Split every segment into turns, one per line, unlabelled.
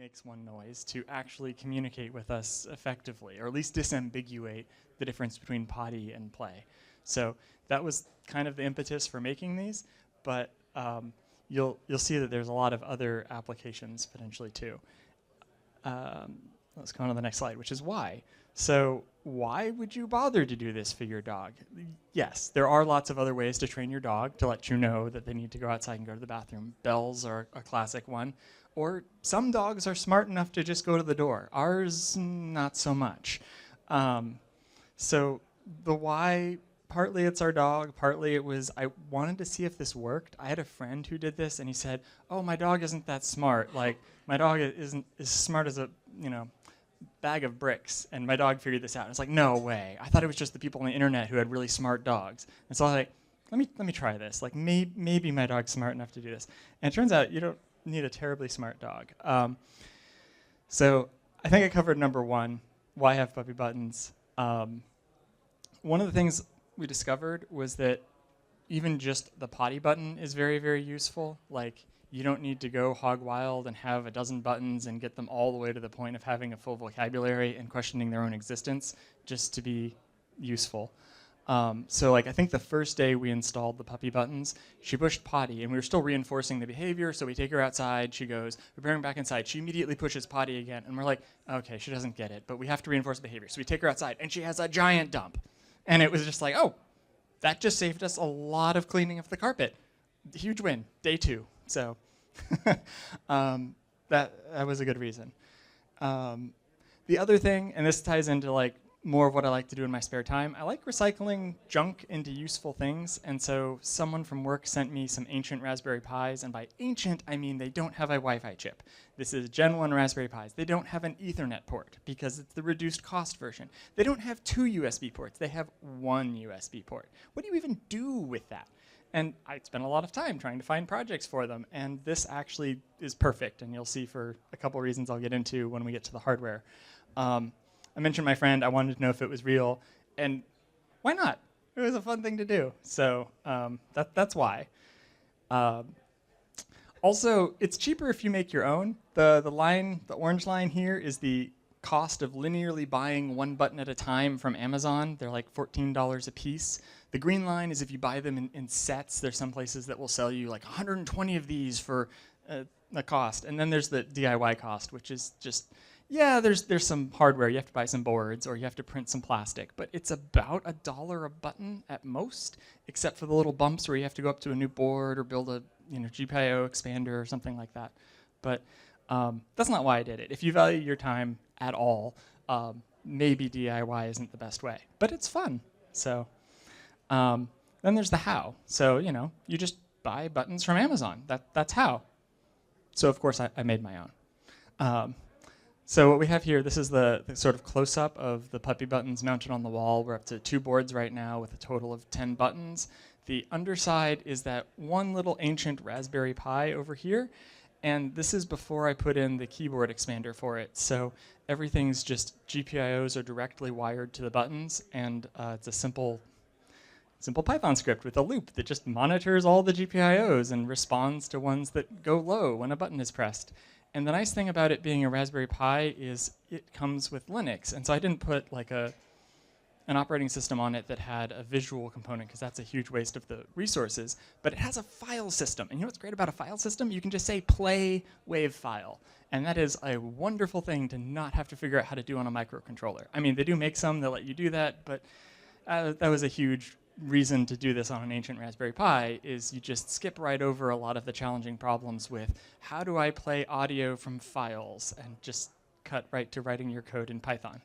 makes one noise to actually communicate with us effectively, or at least disambiguate the difference between potty and play. So that was kind of the impetus for making these, but you'll see that there's a lot of other applications potentially too. Let's go on to the next slide, which is why. So why would you bother to do this for your dog? Yes, there are lots of other ways to train your dog to let you know that they need to go outside and go to the bathroom. Bells are a classic one. Or some dogs are smart enough to just go to the door. Ours, not so much. So the why, partly it's our dog, partly it was I wanted to see if this worked. I had a friend who did this, and he said, "Oh, my dog isn't that smart. Like, my dog isn't as smart as a, bag of bricks," and my dog figured this out. And it's like, no way. I thought it was just the people on the internet who had really smart dogs. And so I was like, let me try this. Like, maybe my dog's smart enough to do this. And it turns out you don't need a terribly smart dog. So I think I covered number one, why have puppy buttons. One of the things we discovered was that even just the potty button is very, very useful. Like, you don't need to go hog wild and have a dozen buttons and get them all the way to the point of having a full vocabulary and questioning their own existence just to be useful. So like, I think the first day we installed the puppy buttons, she pushed potty, and we were still reinforcing the behavior, so we take her outside, she goes, we bring her back inside, she immediately pushes potty again, and we're like, okay, she doesn't get it, but we have to reinforce the behavior. So we take her outside, and she has a giant dump. And it was just like, oh, that just saved us a lot of cleaning of the carpet. Huge win, day 2. So that was a good reason. The other thing, and this ties into like more of what I like to do in my spare time, I like recycling junk into useful things. And so someone from work sent me some ancient Raspberry Pis, and by ancient, I mean they don't have a Wi-Fi chip. This is Gen 1 Raspberry Pis. They don't have an Ethernet port because it's the reduced cost version. They don't have 2 USB ports. They have 1 USB port. What do you even do with that? And I spent a lot of time trying to find projects for them, and this actually is perfect, and you'll see for a couple reasons I'll get into when we get to the hardware. I mentioned my friend, I wanted to know if it was real, and why not? It was a fun thing to do, so that's why. Also, it's cheaper if you make your own. The orange line here is the cost of linearly buying one button at a time from Amazon. They're like $14 a piece. The green line is if you buy them in sets. There's some places that will sell you like 120 of these for the cost. And then there's the DIY cost, which is just, yeah, there's some hardware. You have to buy some boards or you have to print some plastic. But it's about $1 a button at most, except for the little bumps where you have to go up to a new board or build a GPIO expander or something like that. But that's not why I did it. If you value your time at all, maybe DIY isn't the best way. But it's fun. So then there's the how. So, you just buy buttons from Amazon. That's how. So, of course, I made my own. So what we have here, this is the sort of close-up of the puppy buttons mounted on the wall. We're up to 2 boards right now with a total of 10 buttons. The underside is that one little ancient Raspberry Pi over here. And this is before I put in the keyboard expander for it. So everything's just GPIOs are directly wired to the buttons, and it's a simple Python script with a loop that just monitors all the GPIOs and responds to ones that go low when a button is pressed. And the nice thing about it being a Raspberry Pi is it comes with Linux. And so I didn't put like an operating system on it that had a visual component, because that's a huge waste of the resources. But it has a file system. And you know what's great about a file system? You can just say play wave file. And that is a wonderful thing to not have to figure out how to do on a microcontroller. I mean, they do make some that let you do that, but that was a huge reason to do this on an ancient Raspberry Pi, is you just skip right over a lot of the challenging problems with how do I play audio from files, and just cut right to writing your code in Python.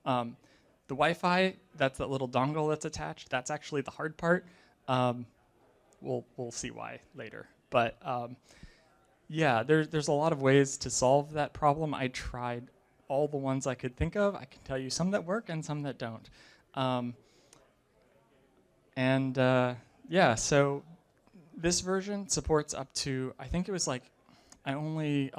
The Wi-Fi, that's that little dongle that's attached. That's actually the hard part. We'll see why later. But yeah, there's a lot of ways to solve that problem. I tried all the ones I could think of. I can tell you some that work and some that don't. Yeah, so this version supports up to, I think it was like, I only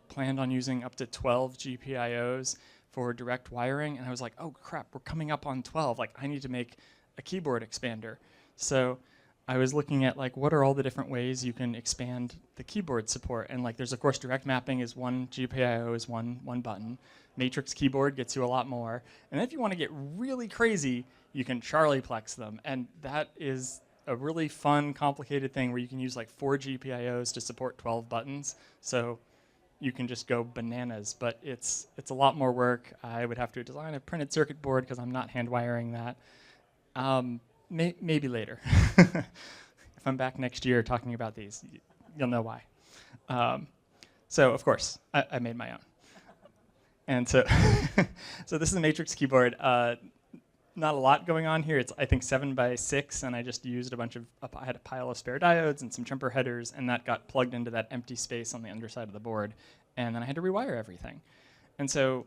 planned on using up to 12 GPIOs for direct wiring, and I was like, oh crap, we're coming up on 12. Like, I need to make a keyboard expander. So I was looking at like what are all the different ways you can expand the keyboard support, and like there's of course direct mapping is one, GPIO is one button, matrix keyboard gets you a lot more, and if you want to get really crazy, you can Charlieplex them, and that is a really fun, complicated thing where you can use like 4 GPIOs to support 12 buttons. So you can just go bananas, but it's a lot more work. I would have to design a printed circuit board because I'm not hand wiring that. Maybe later. If I'm back next year talking about these, you'll know why. So of course, I made my own. And so, so this is a matrix keyboard. Not a lot going on here. It's, I think, 7 by 6, and I just used a bunch of, I had a pile of spare diodes and some jumper headers, and that got plugged into that empty space on the underside of the board. And then I had to rewire everything. And so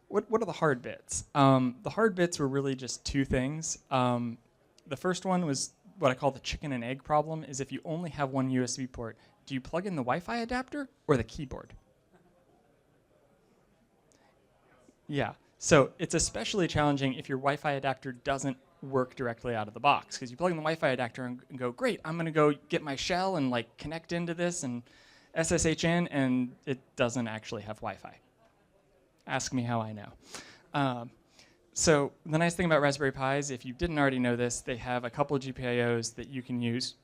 what are the hard bits? The hard bits were really just 2 things. The first one was what I call the chicken and egg problem, is if you only have one USB port, do you plug in the Wi-Fi adapter or the keyboard? Yeah, so it's especially challenging if your Wi-Fi adapter doesn't work directly out of the box, because you plug in the Wi-Fi adapter and go, great, I'm going to go get my shell and like connect into this and SSH in, and it doesn't actually have Wi-Fi. Ask me how I know. So the nice thing about Raspberry Pis, if you didn't already know this, they have a couple of GPIOs that you can use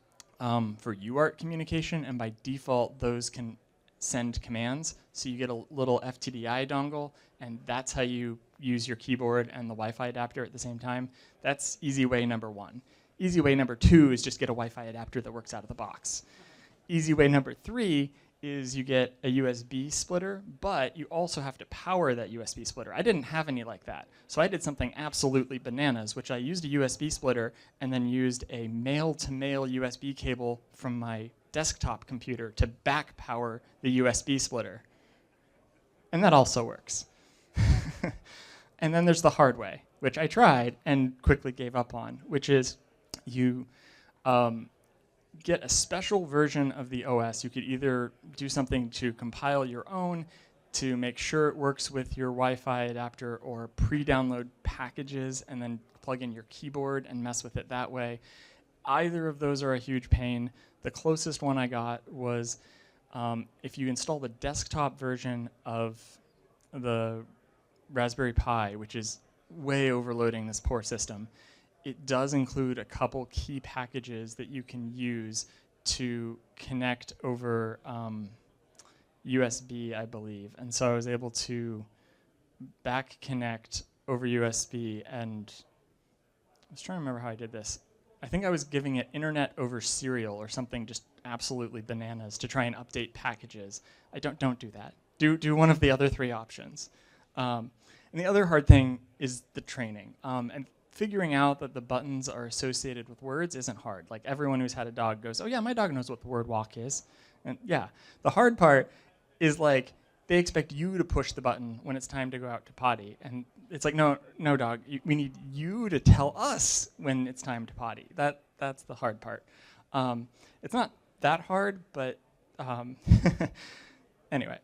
for UART communication, and by default, those can send commands. So you get a little FTDI dongle, and that's how you use your keyboard and the Wi-Fi adapter at the same time. That's easy way number 1. Easy way number 2 is just get a Wi-Fi adapter that works out of the box. Easy way number 3 is you get a USB splitter, but you also have to power that USB splitter. I didn't have any like that, so I did something absolutely bananas, which I used a USB splitter and then used a male-to-male USB cable from my desktop computer to back power the USB splitter. And that also works. And then there's the hard way, which I tried and quickly gave up on, which is you get a special version of the OS. You could either do something to compile your own to make sure it works with your Wi-Fi adapter, or pre-download packages and then plug in your keyboard and mess with it that way. Either of those are a huge pain. The closest one I got was if you install the desktop version of the Raspberry Pi, which is way overloading this poor system, it does include a couple key packages that you can use to connect over USB, I believe. And so I was able to back connect over USB, and I was trying to remember how I did this. I think I was giving it internet over serial or something just absolutely bananas to try and update packages. I don't do that. Do one of the other 3 options. And the other hard thing is the training. And figuring out that the buttons are associated with words isn't hard. Like everyone who's had a dog goes, oh yeah, my dog knows what the word walk is. And yeah, the hard part is like they expect you to push the button when it's time to go out to potty. And it's like, no dog, we need you to tell us when it's time to potty. That's the hard part. It's not that hard, but anyway.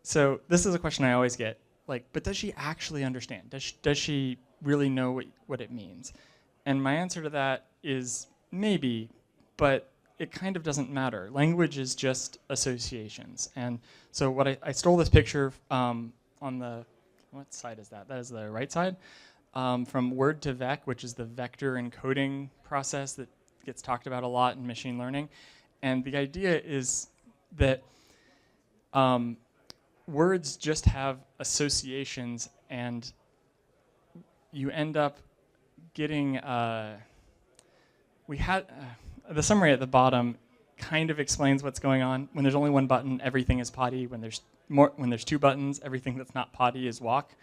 So this is a question I always get, like, but does she actually understand? Does she really know what it means? And my answer to that is maybe, but it kind of doesn't matter. Language is just associations. And so what I stole this picture on the, what side is that? That is the right side. From word to vec, which is the vector encoding process that gets talked about a lot in machine learning. And the idea is that words just have associations, and you end up getting, the summary at the bottom kind of explains what's going on. When there's only one button, everything is potty. When there's 2 buttons, everything that's not potty is walk.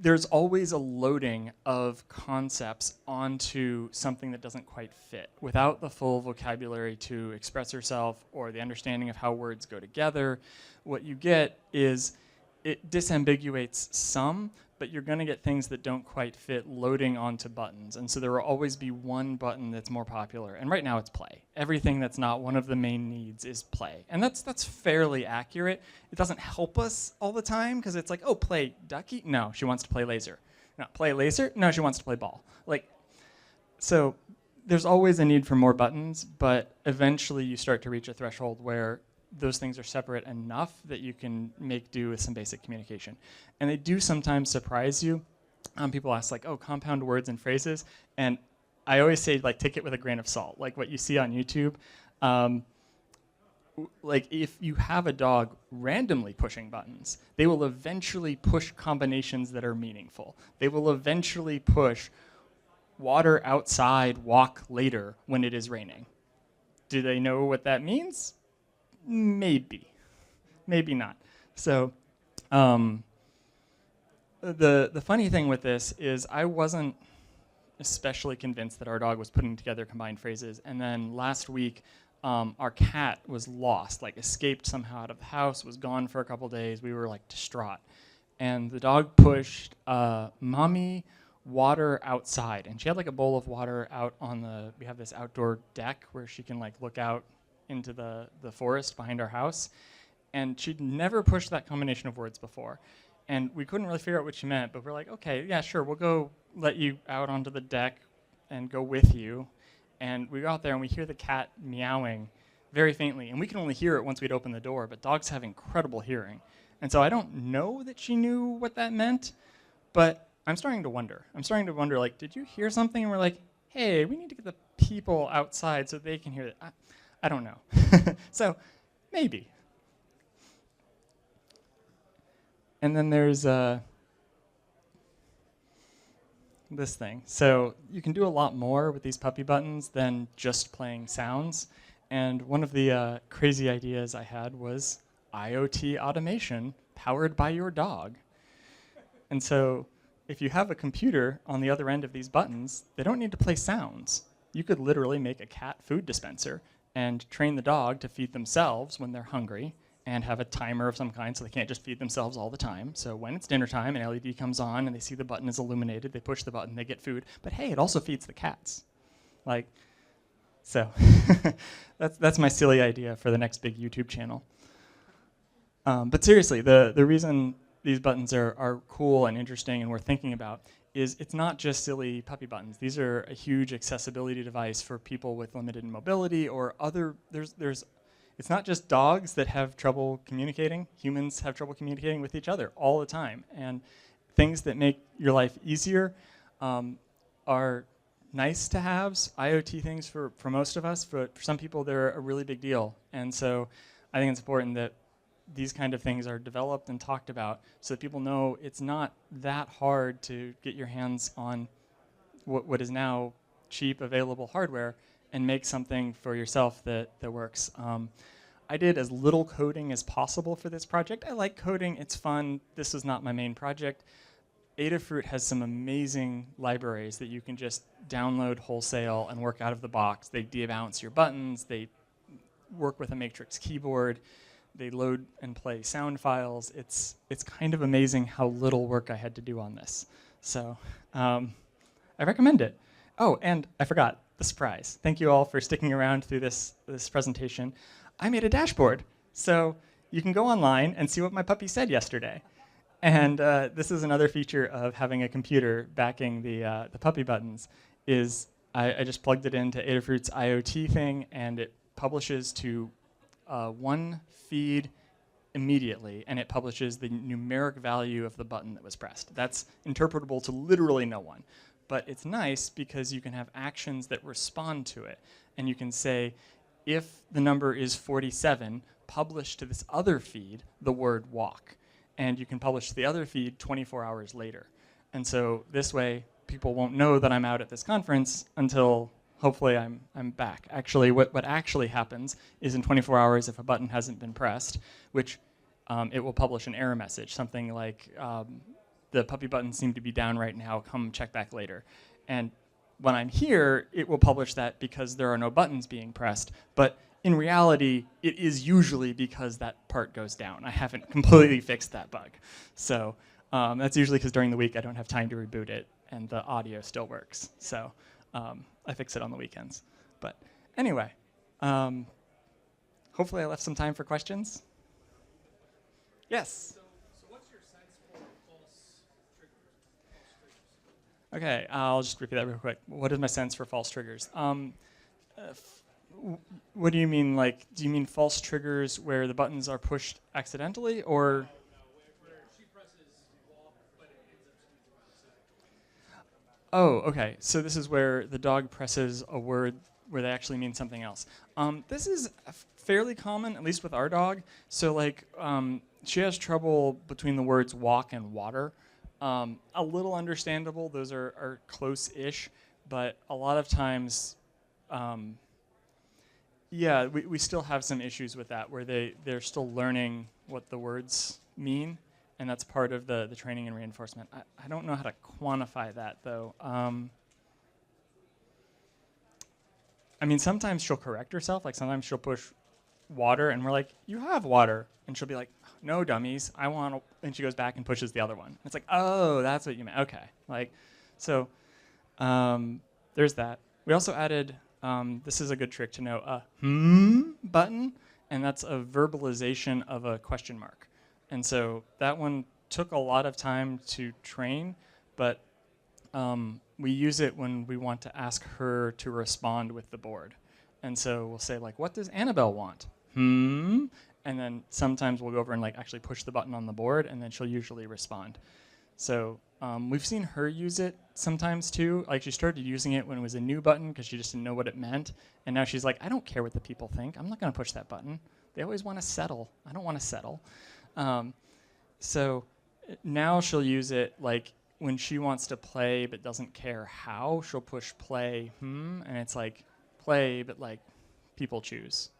There's always a loading of concepts onto something that doesn't quite fit. Without the full vocabulary to express yourself or the understanding of how words go together, what you get is it disambiguates some, but you're going to get things that don't quite fit loading onto buttons. And so there will always be one button that's more popular. And right now it's play. Everything that's not one of the main needs is play. And that's fairly accurate. It doesn't help us all the time, because it's like, oh, play ducky? No, she wants to play laser. No, play laser? No, she wants to play ball. Like, So there's always a need for more buttons, but eventually you start to reach a threshold where those things are separate enough that you can make do with some basic communication. And they do sometimes surprise you. People ask like, oh, compound words and phrases. And I always say like, take it with a grain of salt. Like what you see on YouTube, like if you have a dog randomly pushing buttons, they will eventually push combinations that are meaningful. They will eventually push water outside, walk later when it is raining. Do they know what that means? Maybe. Maybe not. So the funny thing with this is I wasn't especially convinced that our dog was putting together combined phrases. And then last week, our cat was lost, like escaped somehow out of the house, was gone for a couple days. We were like distraught. And the dog pushed mommy water outside. And she had like a bowl of water out on we have this outdoor deck where she can like look out into the forest behind our house. And she'd never pushed that combination of words before. And we couldn't really figure out what she meant, but we're like, okay, yeah, sure, we'll go let you out onto the deck and go with you. And we go out there and we hear the cat meowing very faintly. And we can only hear it once we'd open the door, but dogs have incredible hearing. And so I don't know that she knew what that meant, but I'm starting to wonder. Like, did you hear something? And we're like, hey, we need to get the people outside so they can hear it. I don't know. So maybe. And then there's this thing. So you can do a lot more with these puppy buttons than just playing sounds. And one of the crazy ideas I had was IoT automation powered by your dog. And so if you have a computer on the other end of these buttons, they don't need to play sounds. You could literally make a cat food dispenser and train the dog to feed themselves when they're hungry and have a timer of some kind so they can't just feed themselves all the time. So when it's dinner time, an LED comes on and they see the button is illuminated, they push the button, they get food. But hey, it also feeds the cats. So that's my silly idea for the next big YouTube channel. But seriously, the reason these buttons are cool and interesting and worth thinking about is it's not just silly puppy buttons. These are a huge accessibility device for people with limited mobility or other, it's not just dogs that have trouble communicating. Humans have trouble communicating with each other all the time. And things that make your life easier are nice to haves. IoT things for most of us, for some people, they're a really big deal. And so I think it's important that these kind of things are developed and talked about so that people know it's not that hard to get your hands on what is now cheap, available hardware and make something for yourself that works. I did as little coding as possible for this project. I like coding, it's fun. This is not my main project. Adafruit has some amazing libraries that you can just download wholesale and work out of the box. They de-bounce your buttons, they work with a matrix keyboard, they load and play sound files. It's kind of amazing how little work I had to do on this. So I recommend it. Oh, and I forgot the surprise. Thank you all for sticking around through this presentation. I made a dashboard. So you can go online and see what my puppy said yesterday. And this is another feature of having a computer backing the puppy buttons is I just plugged it into Adafruit's IoT thing, and it publishes to one feed immediately, and it publishes the numeric value of the button that was pressed. That's interpretable to literally no one. But it's nice because you can have actions that respond to it. And you can say, if the number is 47, publish to this other feed the word walk. And you can publish to the other feed 24 hours later. And so this way, people won't know that I'm out at this conference until hopefully I'm back. Actually, what actually happens is in 24 hours, if a button hasn't been pressed, which it will publish an error message, something like, the puppy buttons seem to be down right now, come check back later. And when I'm here, it will publish that because there are no buttons being pressed. But in reality, it is usually because that part goes down. I haven't completely fixed that bug. So that's usually because during the week I don't have time to reboot it, and the audio still works. So I fix it on the weekends. But anyway, hopefully I left some time for questions. Yes? So what's your sense for false triggers? Okay, I'll just repeat that real quick. What is my sense for false triggers? What do you mean? Like, do you mean false triggers where the buttons are pushed accidentally, or? Oh, okay. So this is where the dog presses a word where they actually mean something else. This is fairly common, at least with our dog. So like, she has trouble between the words walk and water. A little understandable. Those are close-ish, but a lot of times, yeah, we still have some issues with that where they're still learning what the words mean, and that's part of the training and reinforcement. I don't know how to quantify that, though. I mean, sometimes she'll correct herself. Like, sometimes she'll push water, and we're like, you have water. And she'll be like, no, dummies, I want, and she goes back and pushes the other one. It's like, oh, that's what you meant. Okay. Like, so there's that. We also added, this is a good trick to know, a button, and that's a verbalization of a question mark. And so that one took a lot of time to train, but we use it when we want to ask her to respond with the board. And so we'll say, like, what does Annabelle want? And then sometimes we'll go over and like actually push the button on the board, and then she'll usually respond. So we've seen her use it sometimes too. Like, she started using it when it was a new button because she just didn't know what it meant. And now she's like, I don't care what the people think. I'm not going to push that button. They always want to settle. I don't want to settle. So now she'll use it like when she wants to play but doesn't care how. She'll push play, and it's like play, but like people choose.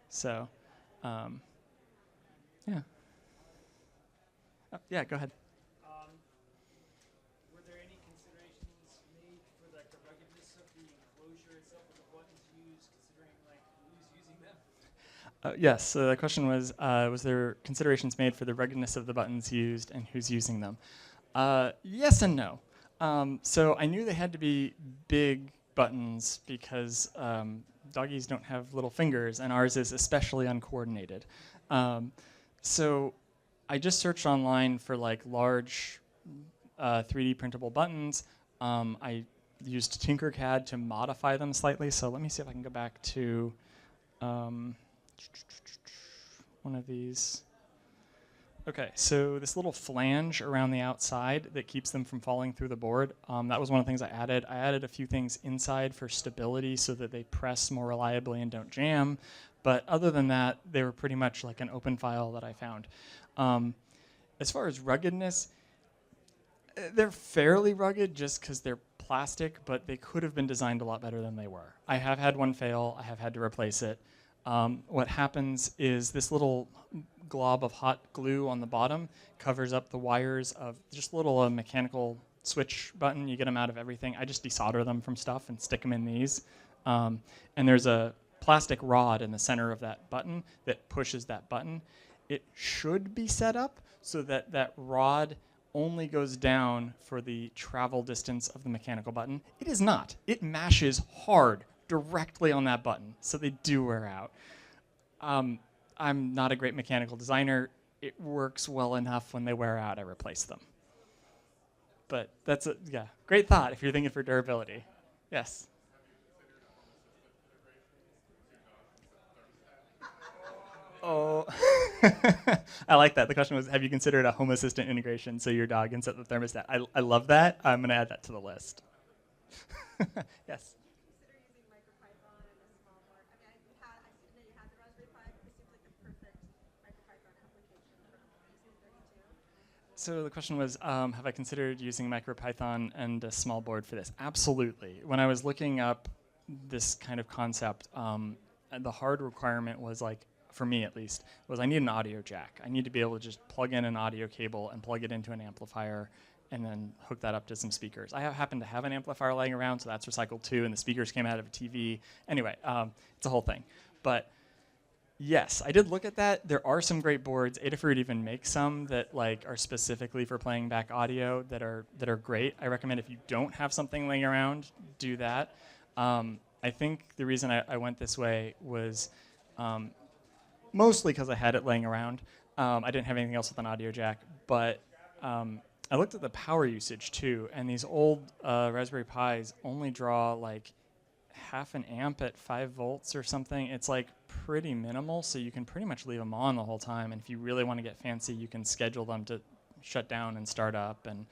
So, yeah. Yeah, go ahead.
Were there any considerations made for like the ruggedness of the enclosure itself and the buttons used, considering like who's using them?
Yes, so the question was there considerations made for the ruggedness of the buttons used and who's using them? Yes and no. So I knew they had to be big buttons because doggies don't have little fingers, and ours is especially uncoordinated. So I just searched online for like large 3D printable buttons. I used Tinkercad to modify them slightly. So let me see if I can go back to one of these. Okay, so this little flange around the outside that keeps them from falling through the board, that was one of the things I added. I added a few things inside for stability so that they press more reliably and don't jam. But other than that, they were pretty much like an open file that I found. As far as ruggedness, they're fairly rugged just because they're plastic, but they could have been designed a lot better than they were. I have had one fail. I have had to replace it. What happens is this little glob of hot glue on the bottom covers up the wires of just a little mechanical switch button. You get them out of everything. I just desolder them from stuff and stick them in these. And there's a plastic rod in the center of that button that pushes that button. It should be set up so that that rod only goes down for the travel distance of the mechanical button. It is not. It mashes hard directly on that button, so they do wear out. I'm not a great mechanical designer. It works well enough. When they wear out, I replace them. But that's a great thought if you're thinking for durability. Yes. Oh, I like that. The question was, have you considered a Home Assistant integration so your dog can set the thermostat? I love that. I'm going to add that to the list. Yes.
Consider using MicroPython and a small board. I mean, I see that you had the Raspberry Pi, but this seems like the perfect MicroPython application for using 32.
So the question was, have I considered using MicroPython and a small board for this? Absolutely. When I was looking up this kind of concept, the hard requirement was like, for me at least, was I need an audio jack. I need to be able to just plug in an audio cable and plug it into an amplifier and then hook that up to some speakers. I happen to have an amplifier laying around, so that's recycled too, and the speakers came out of a TV. Anyway, it's a whole thing. But yes, I did look at that. There are some great boards. Adafruit even makes some that like are specifically for playing back audio that are great. I recommend if you don't have something laying around, do that. I think the reason I went this way was mostly because I had it laying around. I didn't have anything else with an audio jack, but I looked at the power usage too, and these old Raspberry Pis only draw like half an amp at 5 volts or something. It's like pretty minimal, so you can pretty much leave them on the whole time. And if you really want to get fancy, you can schedule them to shut down and start up and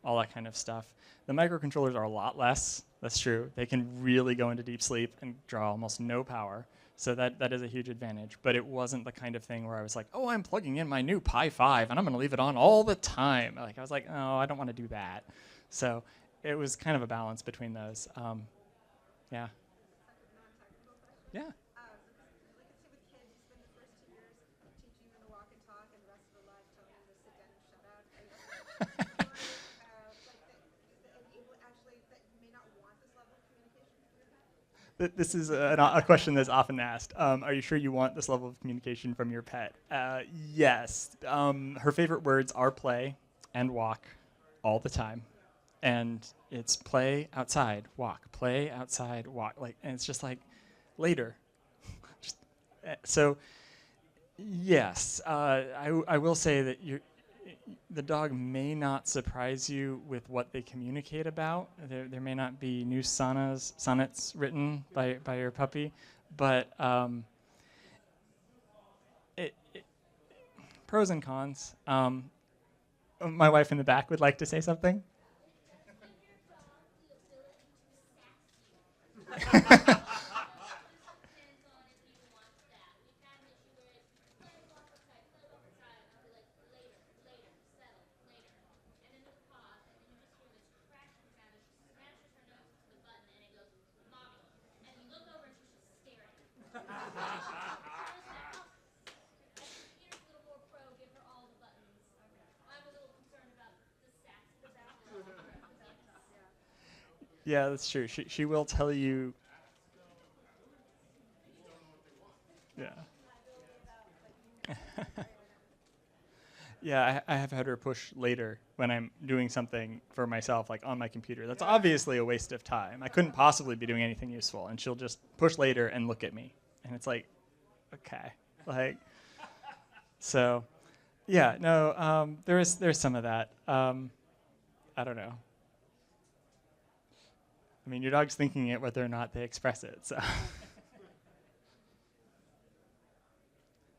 all that kind of stuff. The microcontrollers are a lot less. That's true. They can really go into deep sleep and draw almost no power. So that is a huge advantage. But it wasn't the kind of thing where I was like, oh, I'm plugging in my new Pi 5 and I'm going to leave it on all the time. Like I was like, oh, I don't want to do that. So it was kind of a balance between those. Yeah.
Non-technical question.
Yeah.
Like I say with kids, you spend the first 2 years teaching them to walk and talk, and the rest of their life telling them to sit down and shut up. Are you actually that you may not want this level of communication from your pet?
This is a question that's often asked. Are you sure you want this level of communication from your pet? Yes. Her favorite words are play and walk all the time. And it's play outside, walk, play outside, walk. And it's just like later. So, yes, I will say that the dog may not surprise you with what they communicate about. There may not be new sonnets written by your puppy, but pros and cons. My wife in the back would like to say something. Yeah, that's true. She will tell you. Yeah. Yeah, I have had her push later when I'm doing something for myself, like on my computer. That's obviously a waste of time. I couldn't possibly be doing anything useful, and she'll just push later and look at me, and it's like, okay, like, so, yeah, no, there's some of that. I don't know. I mean, your dog's thinking it whether or not they express it. So,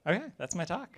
okay, that's my talk.